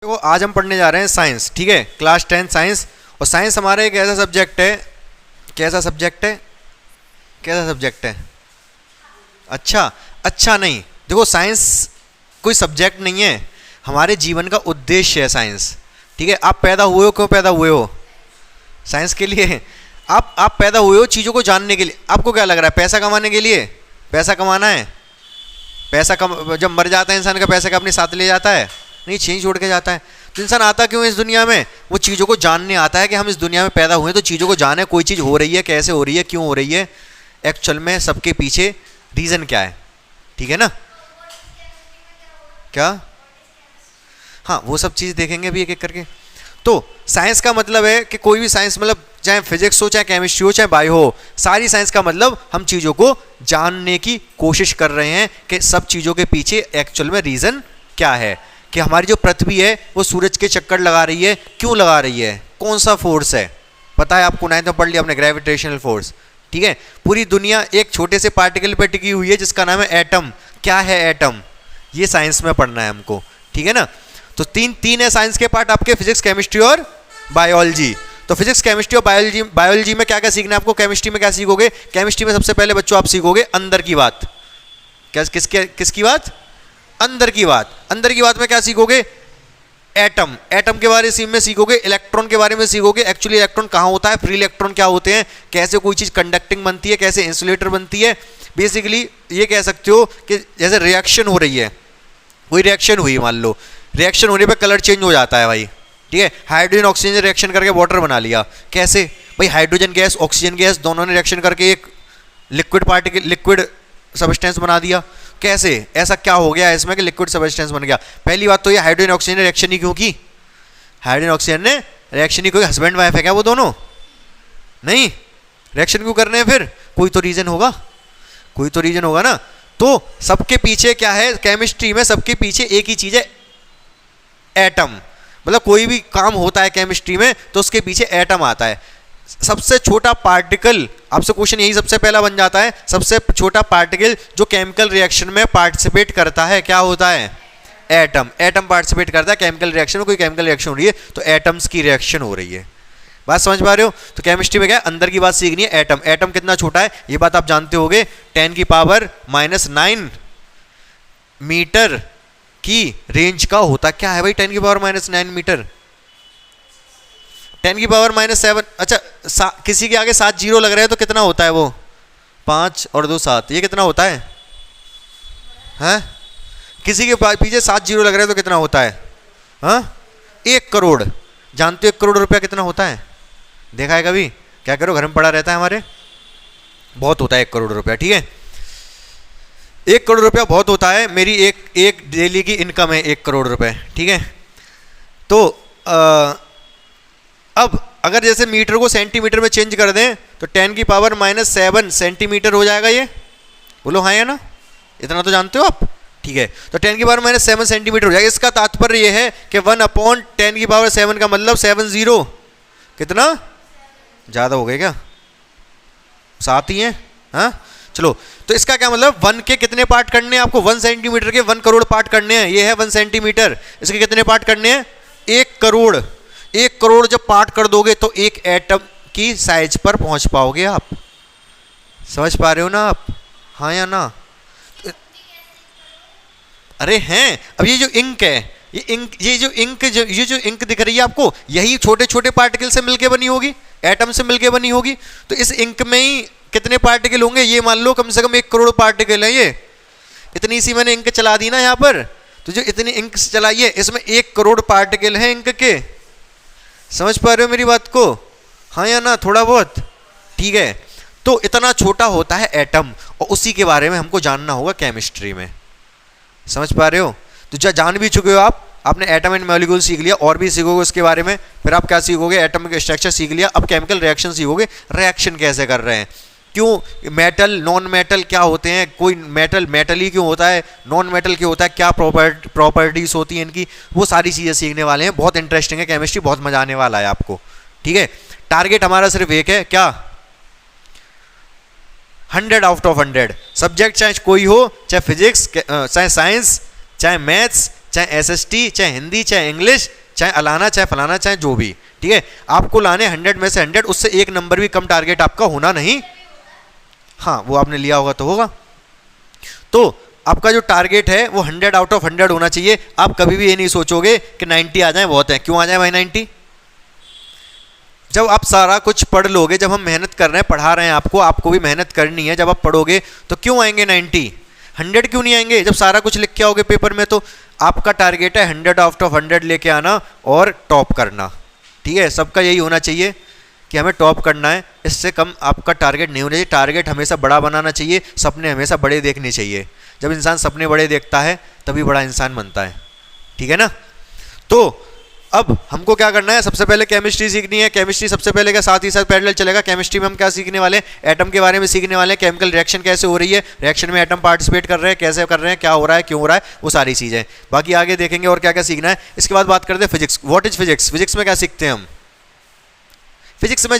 देखो आज हम पढ़ने जा रहे हैं साइंस। ठीक है, क्लास 10 साइंस। और साइंस हमारा एक ऐसा सब्जेक्ट है, कैसा सब्जेक्ट है, कैसा सब्जेक्ट है? अच्छा नहीं, देखो साइंस कोई सब्जेक्ट नहीं है, हमारे जीवन का उद्देश्य है साइंस। ठीक है, आप पैदा हुए हो, क्यों पैदा हुए हो? साइंस के लिए। आप पैदा हुए हो चीज़ों को जानने के लिए। आपको क्या लग रहा है, पैसा कमाने के लिए? पैसा कमाना है? जब मर जाता है इंसान का पैसा का अपने साथ ले जाता है? नहीं, चीज छोड़ के जाता है। तो इंसान आता क्यों है इस दुनिया में? वो चीज़ों को जानने आता है कि हम इस दुनिया में पैदा हुए तो चीज़ों को जाने, कोई चीज़ हो रही है, कैसे हो रही है, क्यों हो रही है, एक्चुअल में सबके पीछे रीज़न क्या है। ठीक है ना? क्या? हाँ, वो सब चीज़ देखेंगे अभी एक एक करके। तो साइंस का मतलब है कि कोई भी साइंस, मतलब चाहे फिजिक्स हो, चाहे केमिस्ट्री हो, चाहे बायो हो, सारी साइंस का मतलब हम चीज़ों को जानने की कोशिश कर रहे हैं कि सब चीज़ों के पीछे एक्चुअल में रीज़न क्या है, कि हमारी जो पृथ्वी है वो सूरज के चक्कर लगा रही है, क्यों लगा रही है, कौन सा फोर्स है, पता है आपको? 9th में पढ़ लिया आपने, ग्रेविटेशनल फोर्स। ठीक है, पूरी दुनिया एक छोटे से पार्टिकल पे टिकी हुई है जिसका नाम है एटम। क्या है एटम? ये साइंस में पढ़ना है हमको। ठीक है ना? तो तीन है साइंस के पार्ट आपके, फिजिक्स, केमिस्ट्री और बायोलॉजी। तो फिजिक्स, केमिस्ट्री और बायोलॉजी में क्या क्या सीखना है आपको? केमिस्ट्री में क्या सीखोगे? केमिस्ट्री में सबसे पहले बच्चों आप सीखोगे अंदर की बात। क्या? किसकी बात? अंदर की बात। अंदर की बात में क्या सीखोगे? एटम। एटम के बारे में सीखोगे, इलेक्ट्रॉन के बारे में सीखोगे, एक्चुअली इलेक्ट्रॉन कहाँ होता है, फ्री इलेक्ट्रॉन क्या होते हैं, कैसे कोई चीज़ कंडक्टिंग बनती है, कैसे इंसुलेटर बनती है। बेसिकली ये कह सकते हो कि जैसे रिएक्शन हो रही है, कोई रिएक्शन हुई, मान लो रिएक्शन होने पर कलर चेंज हो जाता है भाई। ठीक है, हाइड्रोजन ऑक्सीजन रिएक्शन करके वाटर बना लिया। कैसे भाई? हाइड्रोजन गैस, ऑक्सीजन गैस दोनों ने रिएक्शन करके एक लिक्विड पार्टिकल, लिक्विड सब्सटेंस बना दिया। कैसे? ऐसा क्या हो गया इसमें कि लिक्विड सब्सटेंस बन गया? पहली बात तो ये, हाइड्रोजन ऑक्सीजन ने रिएक्शन ही क्यों की? हाइड्रोजन ऑक्सीजन ने रिएक्शन ही, कोई हस्बैंड वाइफ है क्या वो दोनों? नहीं, रिएक्शन क्यों करने हैं फिर? कोई तो रीजन होगा, कोई तो रीजन होगा ना। तो सबके पीछे क्या है? केमिस्ट्री में सबके पीछे एक ही चीज है, एटम। मतलब कोई भी काम होता है केमिस्ट्री में तो उसके पीछे एटम आता है। सबसे छोटा पार्टिकल, आपसे क्वेश्चन यही सबसे पहला बन जाता है, सबसे छोटा पार्टिकल जो केमिकल रिएक्शन में पार्टिसिपेट करता है क्या होता है? एटम। एटम पार्टिसिपेट करता है केमिकल रिएक्शन में। कोई केमिकल रिएक्शन हो रही है तो एटम्स की रिएक्शन हो रही है। बात समझ पा रहे हो? तो केमिस्ट्री में क्या है, अंदर की बात सीखनी है, एटम। एटम कितना छोटा है ये बात आप जानते होगे, 10⁻⁹ मीटर की रेंज का होता। क्या है भाई 10⁻⁹ मीटर? 10⁻⁷। अच्छा, किसी के आगे 7 जीरो लग रहे हैं तो कितना होता है वो? 5 और 2 7। ये कितना होता है? हैं? किसी के पीछे 7 जीरो लग रहे हैं तो कितना होता है? हाँ, 1 करोड़। जानते हो 1 करोड़ रुपया कितना होता है? देखा है कभी? क्या करो, घर में पड़ा रहता है हमारे। बहुत होता है 1 करोड़ रुपया। ठीक है, 1 करोड़ रुपया बहुत होता है। मेरी एक डेली की इनकम है 1 करोड़ रुपए। ठीक है, तो अब अगर जैसे मीटर को सेंटीमीटर में चेंज कर दें तो 10⁻⁷ सेंटीमीटर हो जाएगा ये। बोलो हाँ या ना? इतना तो जानते हो आप। ठीक है, तो 10⁻⁷ सेंटीमीटर हो जाएगा। इसका तात्पर्य यह है कि 1/10⁻⁷ का मतलब 70। कितना? ज़्यादा हो गए क्या? 7 ही है। हाँ चलो, तो इसका क्या मतलब, 1 के कितने पार्ट करने हैं आपको? 1 सेंटीमीटर के 1 करोड़ पार्ट करने हैं। ये है 1 सेंटीमीटर, इसके कितने पार्ट करने हैं? 1 करोड़। 1 करोड़ जब पार्ट कर दोगे तो एक एटम की साइज पर पहुंच पाओगे आप। समझ पा रहे हो ना आप? हाँ या ना? अरे हैं। अब ये जो इंक है, ये जो इंक दिख रही है आपको, यही छोटे छोटे पार्टिकल से मिलकर बनी होगी, एटम से मिलकर बनी होगी। तो इस इंक में ही कितने पार्टिकल होंगे? ये मान लो कम से कम 1 करोड़ पार्टिकल है। ये इतनी सी मैंने इंक चला दी ना यहाँ पर, तो जो इतनी इंक चलाई है इसमें 1 करोड़ पार्टिकल है इंक के। समझ पा रहे हो मेरी बात को? हाँ या ना? थोड़ा बहुत। ठीक है, तो इतना छोटा होता है एटम, और उसी के बारे में हमको जानना होगा केमिस्ट्री में। समझ पा रहे हो? तो जो जान भी चुके हो आपने एटम एंड मॉलिक्यूल सीख लिया, और भी सीखोगे उसके बारे में। फिर आप क्या सीखोगे? एटम का स्ट्रक्चर सीख लिया। अब केमिकल रिएक्शन सीखोगे, रिएक्शन कैसे कर रहे हैं, क्यों मेटल नॉन मेटल क्या होते हैं, कोई मेटल मेटल ही क्यों होता है, नॉन मेटल क्यों होता है, क्या प्रॉपर्टीज होती हैं इनकी, वो सारी चीज़ें सीखने वाले हैं। बहुत इंटरेस्टिंग है केमिस्ट्री, बहुत मजा आने वाला है आपको। ठीक है, टारगेट हमारा सिर्फ एक है, क्या? 100 आउट ऑफ 100। सब्जेक्ट चाहे कोई हो, चाहे फिजिक्स, चाहे साइंस, चाहे मैथ्स, चाहे एसएसटी, चाहे हिंदी, चाहे इंग्लिश, चाहे अलाना, चाहे फलाना, चाहे जो भी, ठीक है, आपको लाने 100 में से 100, उससे एक नंबर भी कम टारगेट आपका होना नहीं। हाँ, वो आपने लिया होगा तो होगा। तो आपका जो टारगेट है वो 100 आउट ऑफ 100 होना चाहिए। आप कभी भी ये नहीं सोचोगे कि 90 आ जाए बहुत है। क्यों आ जाए भाई 90? जब आप सारा कुछ पढ़ लोगे, जब हम मेहनत कर रहे हैं, पढ़ा रहे हैं आपको भी मेहनत करनी है, जब आप पढ़ोगे तो क्यों आएंगे 90? 100 क्यों नहीं आएंगे? जब सारा कुछ लिख के आओगे पेपर में, तो आपका टारगेट है 100 आउट ऑफ 100 लेके आना और टॉप करना, ठीक है। सबका यही होना चाहिए कि हमें टॉप करना है, इससे कम आपका टारगेट नहीं होना चाहिए। टारगेट हमेशा बड़ा बनाना चाहिए, सपने हमेशा बड़े देखने चाहिए। जब इंसान सपने बड़े देखता है तभी बड़ा इंसान बनता है, ठीक है ना। तो अब हमको क्या करना है, सबसे पहले केमिस्ट्री सीखनी है। केमिस्ट्री सबसे पहले का साथ ही साथ पैरेलल चलेगा। केमिस्ट्री में हम क्या सीखने वाले हैं, एटम के बारे में सीखने वाले हैं, केमिकल रिएक्शन कैसे हो रही है, रिएक्शन में एटम पार्टिसिपेट कर रहे हैं, कैसे कर रहे हैं, क्या हो रहा है, क्यों हो रहा है, वो सारी चीज़ें बाकी आगे देखेंगे और क्या क्या सीखना है। इसके बाद बात करते हैं physics. What is physics? Physics में क्या सीखते हैं हम? फिजिक्स में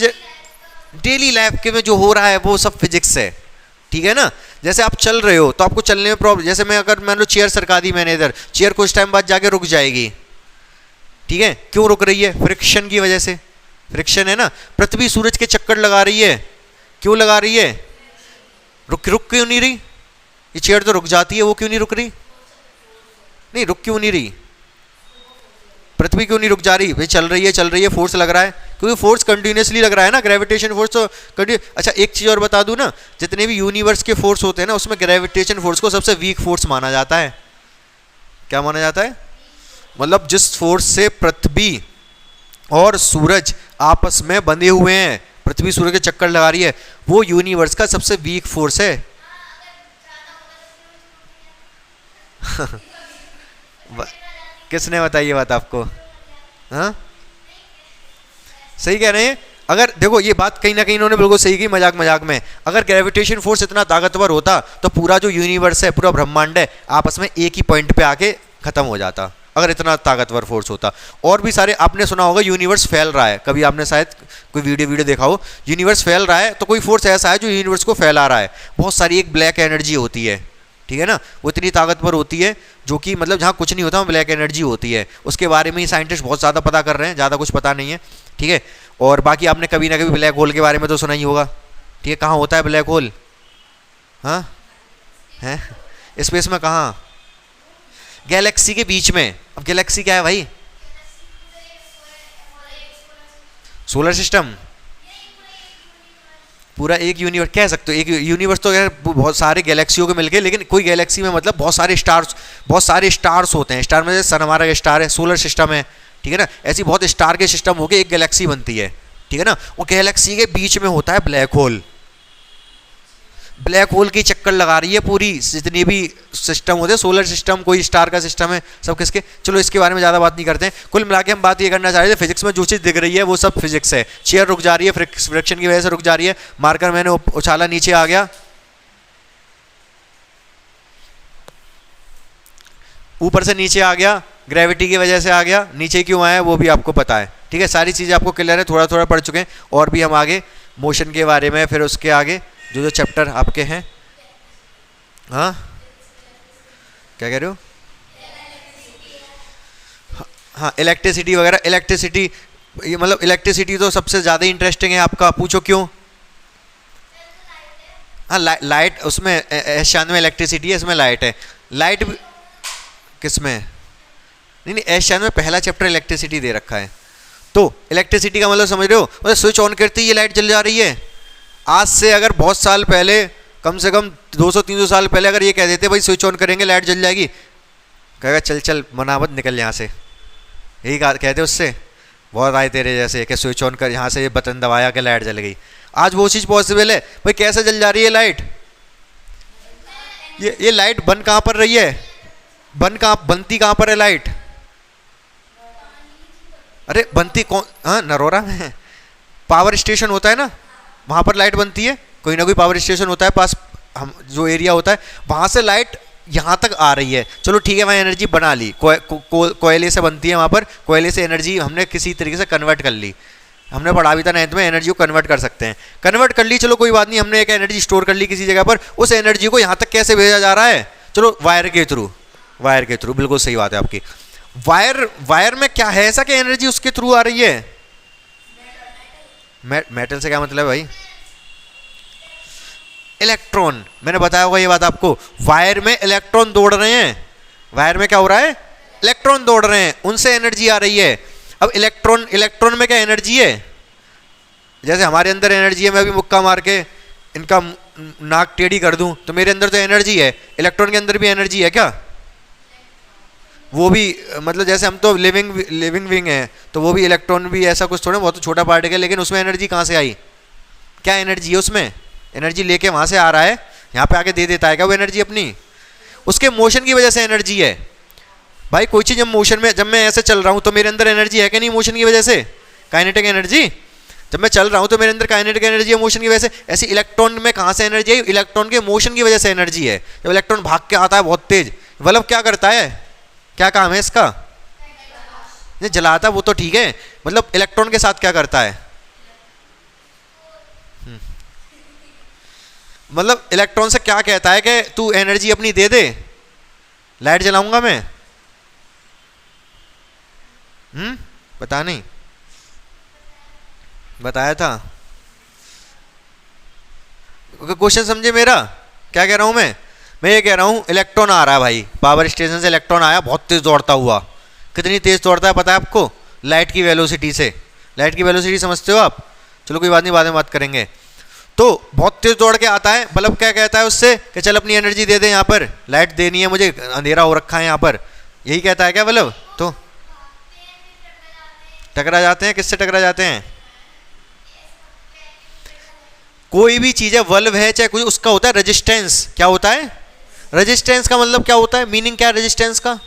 डेली लाइफ के में जो हो रहा है वो सब फिजिक्स है, ठीक है ना। जैसे आप चल रहे हो तो आपको चलने में प्रॉब्लम, जैसे मैं अगर मान लो चेयर सरका दी मैंने इधर, चेयर कुछ टाइम बाद जाके रुक जाएगी, ठीक है। क्यों रुक रही है? फ्रिक्शन की वजह से। फ्रिक्शन है ना। पृथ्वी सूरज के चक्कर लगा रही है, क्यों लगा रही है? रुक क्यों नहीं रही? ये चेयर तो रुक जाती है, वो क्यों नहीं रुक रही? नहीं, रुक क्यों नहीं रही? पृथ्वी क्यों नहीं रुक जा रही? भाई चल रही है, फोर्स लग रहा है, क्योंकि फोर्स कंटिन्यूसली लग रहा है ना, ग्रेविटेशन फोर्स तो अच्छा एक चीज़ और बता दूं ना, जितने भी यूनिवर्स के फोर्स होते हैं ना, उसमें ग्रेविटेशन फोर्स को सबसे वीक फोर्स माना जाता है। क्या माना जाता है? मतलब जिस फोर्स से पृथ्वी और सूरज आपस में बंधे हुए हैं, पृथ्वी सूरज के चक्कर लगा रही है, वो यूनिवर्स का सबसे वीक फोर्स है। किसने बताई ये बात आपको? हाँ, सही कह रहे हैं। अगर देखो ये बात कहीं ना कहीं इन्होंने बिल्कुल सही की, मजाक मजाक में। अगर ग्रेविटेशन फोर्स इतना ताकतवर होता तो पूरा जो यूनिवर्स है, पूरा ब्रह्मांड है, आपस में एक ही पॉइंट पे आके खत्म हो जाता, अगर इतना ताकतवर फोर्स होता। और भी सारे आपने सुना होगा यूनिवर्स फैल रहा है, कभी आपने शायद कोई वीडियो देखा हो, यूनिवर्स फैल रहा है तो कोई फोर्स ऐसा है जो यूनिवर्स को फैला रहा है। बहुत सारी एक ब्लैक एनर्जी होती है, ठीक है ना, वो इतनी ताकतवर होती है जो कि मतलब जहाँ कुछ नहीं होता वहाँ ब्लैक एनर्जी होती है। उसके बारे में ही साइंटिस्ट बहुत ज़्यादा पता कर रहे हैं, ज़्यादा कुछ पता नहीं है, ठीक है। और बाकी आपने कभी ना कभी ब्लैक होल के बारे में तो सुना ही होगा, ठीक है। कहाँ होता है ब्लैक होल? हाँ, है स्पेस में कहाँ? गैलेक्सी के बीच में। अब गैलेक्सी क्या है भाई? सोलर सिस्टम, पूरा एक यूनिवर्स कह सकते हो। एक यूनिवर्स तो यार बहुत सारे गैलेक्सियों के मिलके, लेकिन कोई गैलेक्सी में मतलब बहुत सारे स्टार्स होते हैं। स्टार में जैसे सन हमारा स्टार है, सोलर सिस्टम है, ठीक है ना। ऐसी बहुत स्टार के सिस्टम होके एक गैलेक्सी बनती है, ठीक है ना। वो गैलेक्सी के बीच में होता है ब्लैक होल। ब्लैक होल की चक्कर लगा रही है पूरी जितनी भी सिस्टम होते हैं, सोलर सिस्टम, कोई स्टार का सिस्टम है, सब किसके। चलो इसके बारे में ज़्यादा बात नहीं करते हैं। कुल मिला के हम बात ये करना चाह रहे थे, फिजिक्स में जो चीज़ दिख रही है वो सब फिजिक्स है। चेयर रुक जा रही है, फ्रिक्शन की वजह से रुक जा रही है। मार्कर मैंने उछाला, नीचे आ गया, ऊपर से नीचे आ गया, ग्रेविटी की वजह से आ गया। नीचे क्यों आया वो भी आपको पता है, ठीक है। सारी चीज़ें आपको क्लियर है, थोड़ा थोड़ा पढ़ चुके हैं। और भी हम आगे मोशन के बारे में, फिर उसके आगे जो चैप्टर आपके हैं। हाँ, क्या कह रहे हो? हाँ, इलेक्ट्रिसिटी वगैरह। इलेक्ट्रिसिटी, ये मतलब इलेक्ट्रिसिटी तो सबसे ज़्यादा इंटरेस्टिंग है आपका, पूछो क्यों? हाँ, लाइट उसमें S96 इलेक्ट्रिसिटी है, इसमें लाइट है। लाइट किसमें? नहीं, S96 पहला चैप्टर इलेक्ट्रिसिटी दे रखा है। तो इलेक्ट्रिसिटी का मतलब समझ रहे हो? मतलब स्विच ऑन करते ही ये लाइट जल जा रही है। आज से अगर बहुत साल पहले, कम से कम 200-300 साल पहले अगर ये कह देते भाई स्विच ऑन करेंगे लाइट जल जाएगी, कहेगा चल चल मनावत निकल यहाँ से, यही कहते उससे। बहुत आए तेरे जैसे कि स्विच ऑन कर, यहाँ से ये बटन दबाया कि लाइट जल गई। आज वो चीज़ पॉसिबल है भाई? कैसे जल जा रही है लाइट? ये लाइट बन कहाँ पर रही है? बनती कहाँ पर है लाइट? अरे बनती कौन? हाँ, नरोरा में पावर स्टेशन होता है ना, वहाँ पर लाइट बनती है। कोई ना कोई पावर स्टेशन होता है पास, हम जो एरिया होता है वहाँ से लाइट यहाँ तक आ रही है। चलो ठीक है, वहाँ एनर्जी बना ली, कोयले से बनती है, वहाँ पर कोयले से एनर्जी हमने किसी तरीके से कन्वर्ट कर ली। हमने पढ़ा भी था 9th में, एनर्जी को कन्वर्ट कर सकते हैं। कन्वर्ट कर ली, चलो कोई बात नहीं, हमने एक एनर्जी स्टोर कर ली किसी जगह पर। उस एनर्जी को यहाँ तक कैसे भेजा जा रहा है? चलो वायर के थ्रू। वायर के थ्रू, बिल्कुल सही बात है आपकी। वायर, वायर में क्या है ऐसा कि एनर्जी उसके थ्रू आ रही है? मेटल से क्या मतलब है भाई? इलेक्ट्रॉन, मैंने बताया होगा ये बात आपको। वायर में इलेक्ट्रॉन दौड़ रहे हैं, वायर में क्या हो रहा है? इलेक्ट्रॉन दौड़ रहे हैं, उनसे एनर्जी आ रही है। अब इलेक्ट्रॉन, इलेक्ट्रॉन में क्या एनर्जी है? जैसे हमारे अंदर एनर्जी है, मैं अभी मुक्का मार के इनका नाक टेढ़ी कर दूं तो मेरे अंदर तो एनर्जी है। इलेक्ट्रॉन के अंदर भी एनर्जी है क्या? वो भी मतलब जैसे हम तो लिविंग विंग है, तो वो भी इलेक्ट्रॉन भी ऐसा कुछ थोड़ा, बहुत छोटा पार्टिकल है, लेकिन उसमें एनर्जी कहाँ से आई? क्या एनर्जी है उसमें? एनर्जी लेके वहाँ से आ रहा है, यहाँ पे आके दे देता है क्या वो एनर्जी अपनी? उसके मोशन की वजह से एनर्जी है भाई। कोई चीज़ जब मोशन में, जब मैं ऐसे चल रहा हूँ तो मेरे अंदर एनर्जी है कि नहीं मोशन की वजह से? Kinetic energy. जब मैं चल रहा हूँ तो मेरे अंदर काइनेटिक एनर्जी है मोशन की वजह से। ऐसे इलेक्ट्रॉन में कहाँ से एनर्जी है? इलेक्ट्रॉन के मोशन की वजह से एनर्जी है। जब इलेक्ट्रॉन भाग के आता है बहुत तेज, बल्ब क्या करता है? क्या काम है इसका? ये जलाता, वो तो ठीक है, मतलब इलेक्ट्रॉन के साथ क्या करता है? मतलब इलेक्ट्रॉन से क्या कहता है कि तू एनर्जी अपनी दे दे, लाइट जलाऊंगा मैं? पता नहीं, बताया था। क्वेश्चन समझे मेरा? क्या कह रहा हूं मैं ये कह रहा हूं इलेक्ट्रॉन आ रहा है भाई, पावर स्टेशन से इलेक्ट्रॉन आया बहुत तेज दौड़ता हुआ। कितनी तेज दौड़ता है पता है आपको? लाइट की वेलोसिटी से। लाइट की वेलोसिटी समझते हो आप? चलो कोई बात नहीं, बाद में बात करेंगे। तो बहुत तेज दौड़ के आता है, बल्ब क्या कहता है उससे कि चल अपनी एनर्जी दे दे, यहाँ पर लाइट देनी है मुझे, अंधेरा हो रखा है यहाँ पर, यही कहता है क्या बल्ब? तो टकरा जाते हैं, किससे टकरा जाते हैं? कोई भी चीज है, बल्ब है चाहे कुछ, उसका होता है रेजिस्टेंस। क्या होता है? रेजिस्टेंस का मतलब क्या होता है? मीनिंग क्या है रेजिस्टेंस का?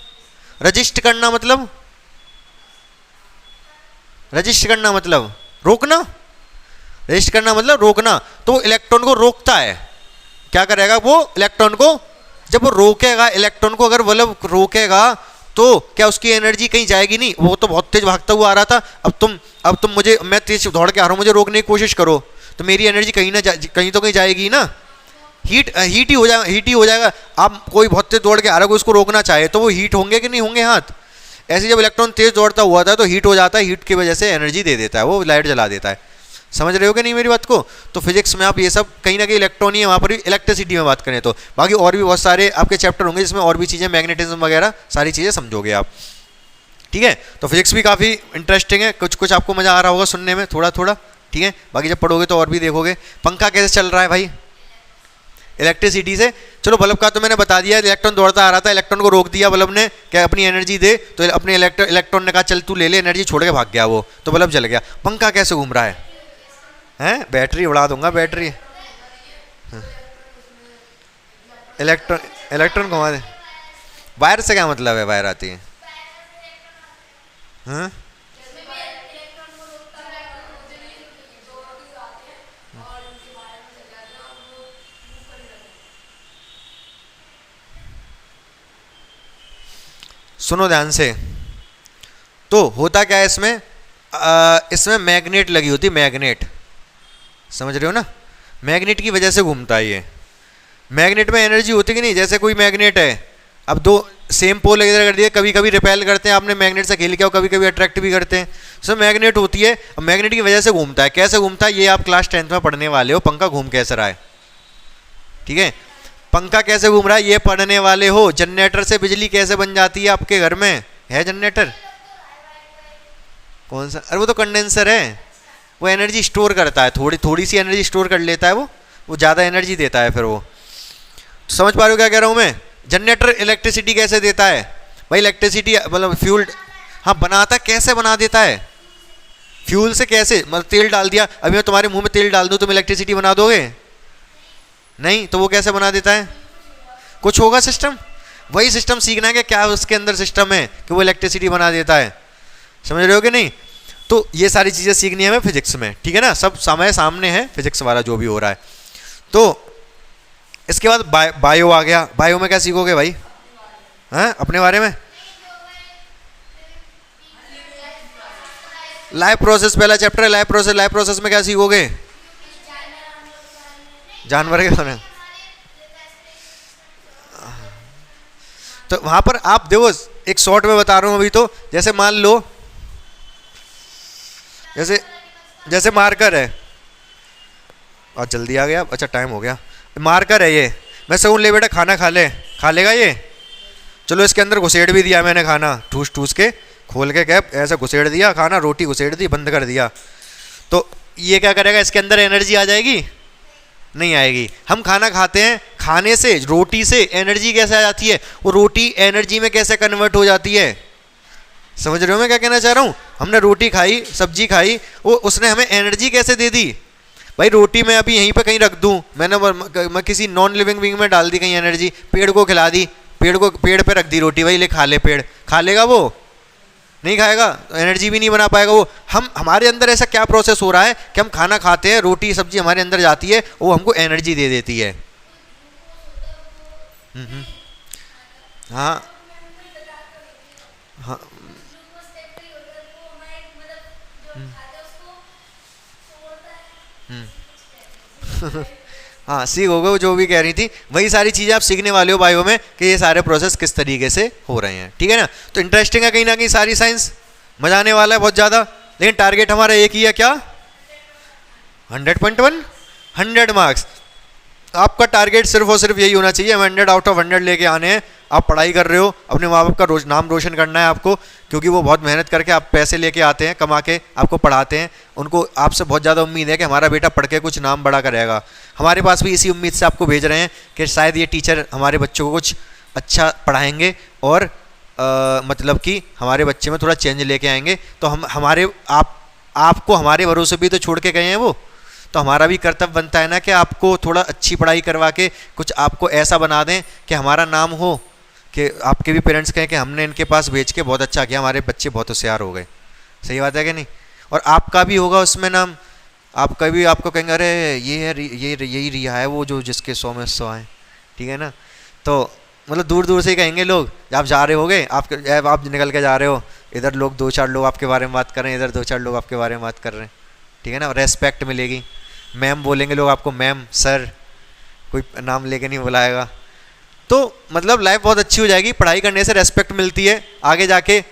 रजिस्ट करना मतलब, रजिस्ट करना मतलब रोकना। रजिस्ट करना मतलब रोकना। तो इलेक्ट्रॉन को रोकता है। क्या करेगा वो? इलेक्ट्रॉन को जब वो रोकेगा, इलेक्ट्रॉन को अगर बल्ब रोकेगा तो क्या उसकी एनर्जी कहीं जाएगी? नहीं, वो तो बहुत तेज भागता हुआ आ रहा था। अब तुम मुझे, मैं तेज दौड़ के आ रहा हूँ, मुझे रोकने की कोशिश करो तो मेरी एनर्जी कहीं ना कहीं तो कहीं जाएगी ना। हीट ही हो जाएगा। आप कोई बहुत तेज दौड़ के आ रहा है, उसको रोकना चाहे तो वो हीट होंगे कि नहीं होंगे हाथ? ऐसे जब इलेक्ट्रॉन तेज दौड़ता हुआ था तो हीट हो जाता है, हीट की वजह से एनर्जी दे देता है, वो लाइट जला देता है। समझ रहे हो कि नहीं मेरी बात को? तो फिजिक्स में आप ये सब कहीं ना कहीं इलेक्ट्रॉन ही है, वहाँ पर भी इलेक्ट्रिसिटी में बात करें तो बाकी और भी बहुत सारे आपके चैप्टर होंगे जिसमें और भी चीज़ें, मैग्नेटिज्म वगैरह सारी चीज़ें समझोगे आप। ठीक है, तो फिजिक्स भी काफ़ी इंटरेस्टिंग है, कुछ कुछ आपको मज़ा आ रहा होगा सुनने में थोड़ा थोड़ा। ठीक है, बाकी जब पढ़ोगे तो और भी देखोगे। पंखा कैसे चल रहा है भाई? इलेक्ट्रिसिटी से। चलो बल्ब का तो मैंने बता दिया, इलेक्ट्रॉन दौड़ता आ रहा था, इलेक्ट्रॉन को रोक दिया बल्ब ने, क्या अपनी एनर्जी दे, तो अपने इलेक्ट्रॉन ने कहा चल तू ले ले एनर्जी, छोड़ के भाग गया वो, तो बल्ब जल गया। पंखा कैसे घूम रहा है? हैं? बैटरी उड़ा दूंगा, बैटरी। इलेक्ट्रॉन, इलेक्ट्रॉन घुमा दे। वायर से क्या मतलब है? वायर आती है। हाँ, सुनो ध्यान से। तो होता क्या है इसमें? इसमें मैग्नेट लगी होती, मैग्नेट, समझ रहे हो ना? मैग्नेट की वजह से घूमता है ये। मैग्नेट में एनर्जी होती कि नहीं? जैसे कोई मैग्नेट है, अब दो सेम पोल इधर कर दिए, कभी कभी रिपेल करते हैं, आपने मैग्नेट से खेल किया, कभी कभी अट्रैक्ट भी करते हैं। सो मैग्नेट होती है, अब मैग्नेट की वजह से घूमता है। कैसे घूमता है ये आप क्लास 10th में पढ़ने वाले हो। पंखा घूम कैसे रहा है? ठीक है, पंखा कैसे घूम रहा है ये पढ़ने वाले हो। जनरेटर से बिजली कैसे बन जाती है? आपके घर में है जनरेटर? कौन सा? अरे वो तो कंडेंसर है, वो एनर्जी स्टोर करता है, थोड़ी थोड़ी सी एनर्जी स्टोर कर लेता है वो ज़्यादा एनर्जी देता है फिर वो। तो समझ पा रहे हो क्या कह रहा हूँ मैं? जनरेटर इलेक्ट्रिसिटी कैसे देता है भाई? इलेक्ट्रिसिटी मतलब फ्यूल, हाँ बनाता, कैसे बना देता है? फ्यूल से कैसे? मतलब तेल डाल दिया, अभी मैं तुम्हारे मुंह में तेल डाल दूँ तुम इलेक्ट्रिसिटी बना दोगे? नहीं, तो वो कैसे बना देता है? कुछ होगा सिस्टम, वही सिस्टम सीखना है कि क्या उसके अंदर सिस्टम है कि वो इलेक्ट्रिसिटी बना देता है। समझ रहे हो कि नहीं? तो ये सारी चीज़ें सीखनी है हमें फिजिक्स में, ठीक है ना? सब समय सामने है फिजिक्स वाला जो भी हो रहा है। तो इसके बाद बायो आ गया। बायो में क्या सीखोगे भाई? हैं? अपने बारे में लाइफ प्रोसेस, पहला चैप्टर है लाइफ प्रोसेस। लाइफ प्रोसेस में क्या सीखोगे? जानवर के बारे में। तो वहां पर आप देखो, एक शॉर्ट में बता रहा हूं अभी। तो जैसे मान लो, जैसे जैसे मार्कर है, और जल्दी आ गया, अच्छा टाइम हो गया। मार्कर है ये, मैं सहूँ ले बेटा खाना खा ले, खा लेगा ये? चलो इसके अंदर घुसेड़ भी दिया मैंने खाना, ठूस ठूस के खोल के कैप ऐसा घुसेड़ दिया खाना, रोटी घुसेड़ दी, बंद कर दिया। तो ये क्या करेगा, इसके अंदर एनर्जी आ जाएगी? नहीं आएगी। हम खाना खाते हैं, खाने से, रोटी से एनर्जी कैसे आ जाती है? वो रोटी एनर्जी में कैसे कन्वर्ट हो जाती है? समझ रहे हो मैं क्या कहना चाह रहा हूँ? हमने रोटी खाई, सब्जी खाई, वो उसने हमें एनर्जी कैसे दे दी? भाई रोटी मैं अभी यहीं पे कहीं रख दूं, मैं किसी नॉन लिविंग बीइंग में डाल दी कहीं एनर्जी, पेड़ को खिला दी, पेड़ पे रख दी रोटी, भाई ले खा ले, पेड़ खा लेगा? वो नहीं खाएगा, तो एनर्जी भी नहीं बना पाएगा वो। हमारे अंदर ऐसा क्या प्रोसेस हो रहा है कि हम खाना खाते हैं, रोटी सब्जी हमारे अंदर जाती है, वो हमको एनर्जी दे देती है। हाँ हाँ हाँ, सीख हो गए जो भी कह रही थी, वही सारी चीज़ें आप सीखने वाले हो बायो में, कि ये सारे प्रोसेस किस तरीके से हो रहे हैं। ठीक है ना? तो इंटरेस्टिंग है कहीं ना कहीं सारी साइंस, मजा आने वाला है बहुत ज़्यादा। लेकिन टारगेट हमारा एक ही है, क्या? 100.1 100 मार्क्स। आपका टारगेट सिर्फ और सिर्फ यही होना चाहिए, हम 100 आउट ऑफ 100 लेके आने हैं। आप पढ़ाई कर रहे हो, अपने माँ बाप का नाम रोशन करना है आपको, क्योंकि वो बहुत मेहनत करके आप पैसे लेके आते हैं, कमा के आपको पढ़ाते हैं। उनको आपसे बहुत ज़्यादा उम्मीद है कि हमारा बेटा पढ़ के कुछ नाम बड़ा करेगा। हमारे पास भी इसी उम्मीद से आपको भेज रहे हैं कि शायद ये टीचर हमारे बच्चों को कुछ अच्छा पढ़ाएंगे और मतलब कि हमारे बच्चे में थोड़ा चेंज लेके आएंगे। तो आपको हमारे भरोसे भी तो छोड़ के गए हैं वो, तो हमारा भी कर्तव्य बनता है ना कि आपको थोड़ा अच्छी पढ़ाई करवा के कुछ आपको ऐसा बना दें कि हमारा नाम हो, कि आपके भी पेरेंट्स कहें कि हमने इनके पास भेज के बहुत अच्छा किया, हमारे बच्चे बहुत होशियार हो गए। सही बात है कि नहीं? और आपका भी होगा उसमें नाम, आपका भी, आपको कहेंगे अरे ये है, यही रिया है वो जो जिसके 100 में 100 आए। ठीक है ना? तो मतलब दूर दूर से ही कहेंगे लोग, आप जा रहे होगे, आप निकल के जा रहे हो, इधर लोग 2-4 लोग आपके बारे में बात कर रहे हैं, इधर 2-4 लोग आपके बारे में बात कर रहे हैं। ठीक है ना? रेस्पेक्ट मिलेगी, मैम बोलेंगे लोग आपको, मैम सर, कोई नाम लेके नहीं बुलाएगा। तो मतलब लाइफ बहुत अच्छी हो जाएगी, पढ़ाई करने से रेस्पेक्ट मिलती है, आगे जाके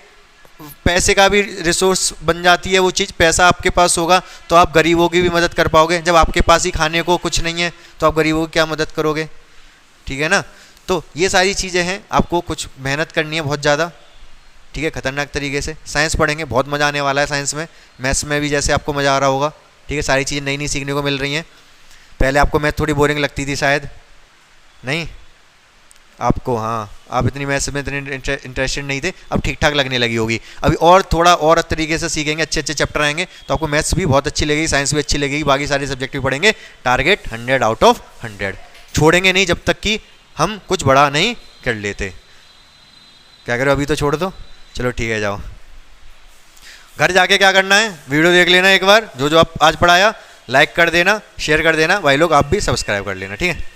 पैसे का भी रिसोर्स बन जाती है वो चीज़। पैसा आपके पास होगा तो आप गरीबों की भी मदद कर पाओगे। जब आपके पास ही खाने को कुछ नहीं है तो आप गरीबों की क्या मदद करोगे? ठीक है ना? तो ये सारी चीज़ें हैं, आपको कुछ मेहनत करनी है बहुत ज़्यादा। ठीक है? खतरनाक तरीके से साइंस पढ़ेंगे, बहुत मज़ा आने वाला है साइंस में। मैथ्स में भी जैसे आपको मज़ा आ रहा होगा। ठीक है? सारी चीज़ें नई नई सीखने को मिल रही हैं। पहले आपको मैथ थोड़ी बोरिंग लगती थी शायद, नहीं आपको? हाँ, आप इतनी मैथ्स में इतने इंटरेस्टेड नहीं थे, अब ठीक ठाक लगने लगी होगी। अभी और थोड़ा और तरीके से सीखेंगे, अच्छे अच्छे चैप्टर आएंगे तो आपको मैथ्स भी बहुत अच्छी लगेगी, साइंस भी अच्छी लगेगी, बाकी सारे सब्जेक्ट भी पढ़ेंगे। टारगेट 100 आउट ऑफ 100, छोड़ेंगे नहीं जब तक कि हम कुछ बड़ा नहीं कर लेते। क्या करो, अभी तो छोड़ दो। चलो ठीक है, जाओ घर जाके क्या करना है, वीडियो देख लेना एक बार, जो जो आप आज पढ़ाया, लाइक कर देना, शेयर कर देना, भाई लोग आप भी सब्सक्राइब कर लेना। ठीक है?